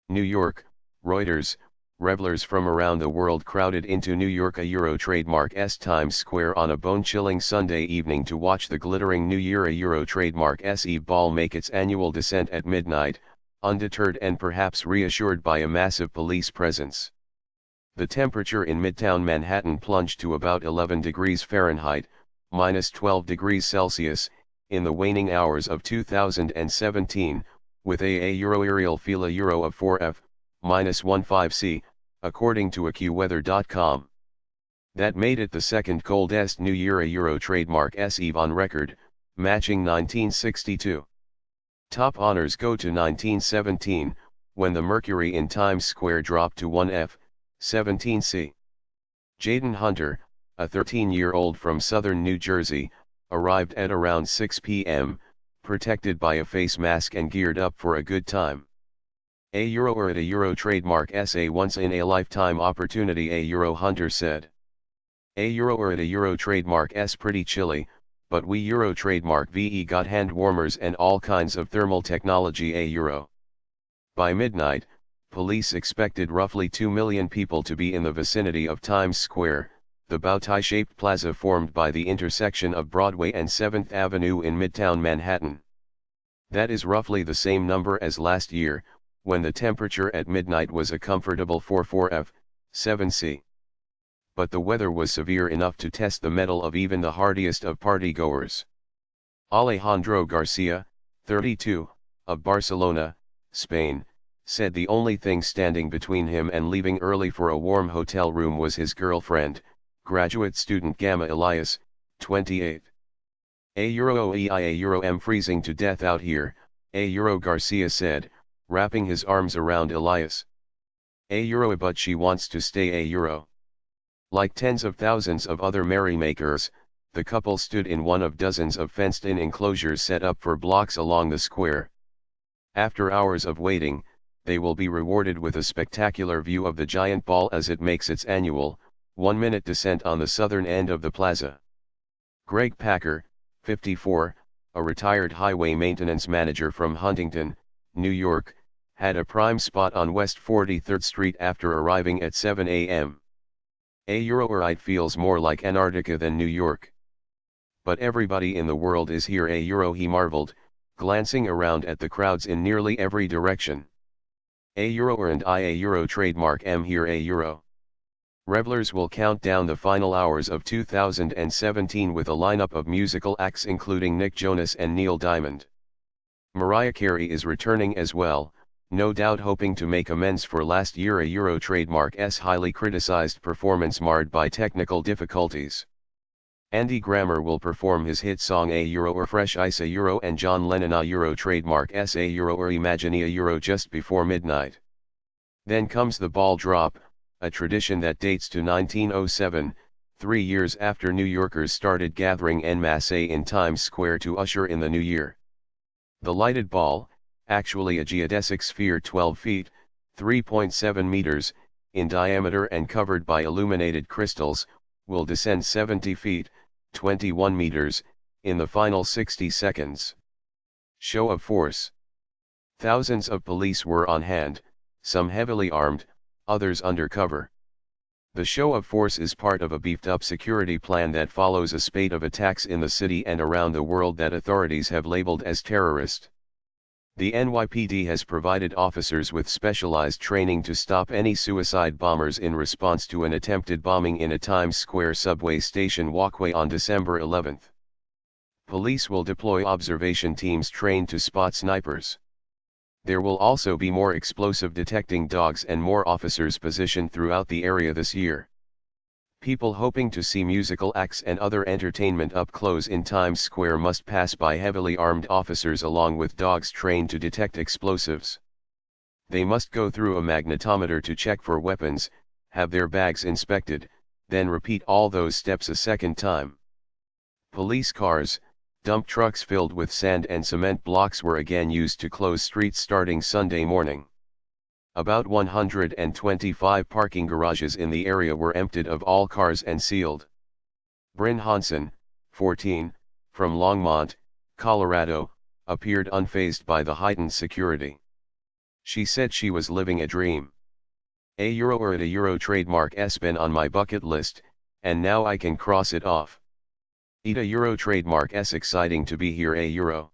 New York, Reuters, revelers from around the world crowded into New York Euro trademark's Times Square on a bone-chilling Sunday evening to watch the glittering New Year Euro trademark's Eve ball make its annual descent at midnight, undeterred and perhaps reassured by a massive police presence. The temperature in Midtown Manhattan plunged to about 11 degrees Fahrenheit, minus 12 degrees Celsius, in the waning hours of 2017, with a Euro aerial feel Euro of 4F, minus 15 C, according to AccuWeather.com. That made it the second coldest New Year Euro trademark's Eve on record, matching 1962. Top honors go to 1917, when the mercury in Times Square dropped to 1F, 17 C. Jaden Hunter, a 13-year-old from southern New Jersey, arrived at around 6 p.m., protected by a face mask and geared up for a good time. A Euro or at a Euro trademark's a once-in-a-lifetime opportunity, a Euro Hunter said. A Euro or at a Euro trademark's pretty chilly, but we Euro trademark VE got hand warmers and all kinds of thermal technology, a Euro. By midnight, police expected roughly 2 million people to be in the vicinity of Times Square, the bow-tie-shaped plaza formed by the intersection of Broadway and 7th Avenue in Midtown Manhattan. That is roughly the same number as last year, when the temperature at midnight was a comfortable 4F, 7 C. But the weather was severe enough to test the mettle of even the hardiest of partygoers. Alejandro Garcia, 32, of Barcelona, Spain, said the only thing standing between him and leaving early for a warm hotel room was his girlfriend, graduate student Gamma Elias, 28. A Euro I'm freezing to death out here, a Euro Garcia said, wrapping his arms around Elias. A Euro but she wants to stay, a Euro. Like tens of thousands of other merrymakers, the couple stood in one of dozens of fenced-in enclosures set up for blocks along the square. After hours of waiting, they will be rewarded with a spectacular view of the giant ball as it makes its annual, 1-minute descent on the southern end of the plaza. Greg Packer, 54, a retired highway maintenance manager from Huntington, New York, had a prime spot on West 43rd Street after arriving at 7 a.m. A Euro or it feels more like Antarctica than New York. But everybody in the world is here, a Euro, he marveled, glancing around at the crowds in nearly every direction. A Euro and a Euro trademark M here, a Euro. Revelers will count down the final hours of 2017 with a lineup of musical acts including Nick Jonas and Neil Diamond. Mariah Carey is returning as well, no doubt hoping to make amends for last year a Euro trademark's highly criticized performance marred by technical difficulties. Andy Grammer will perform his hit song A Euro or Fresh Ice a Euro, and John Lennon a Euro trademark's a Euro or Imagine a Euro just before midnight. Then comes the ball drop, a tradition that dates to 1907, 3 years after New Yorkers started gathering en masse in Times Square to usher in the new year. The lighted ball, actually a geodesic sphere 12 feet, 3.7 meters, in diameter and covered by illuminated crystals, will descend 70 feet, 21 meters, in the final 60 seconds. Show of force. Thousands of police were on hand, some heavily armed, others undercover. The show of force is part of a beefed-up security plan that follows a spate of attacks in the city and around the world that authorities have labeled as terrorist. The NYPD has provided officers with specialized training to stop any suicide bombers in response to an attempted bombing in a Times Square subway station walkway on December 11. Police will deploy observation teams trained to spot snipers. There will also be more explosive detecting dogs and more officers positioned throughout the area this year. People hoping to see musical acts and other entertainment up close in Times Square must pass by heavily armed officers along with dogs trained to detect explosives. They must go through a magnetometer to check for weapons, have their bags inspected, then repeat all those steps a second time. Police cars, dump trucks filled with sand and cement blocks were again used to close streets starting Sunday morning. About 125 parking garages in the area were emptied of all cars and sealed. Bryn Hansen, 14, from Longmont, Colorado, appeared unfazed by the heightened security. She said she was living a dream. A euro or at a euro trademark S been on my bucket list, and now I can cross it off. Eat a euro trademark S exciting to be here a euro.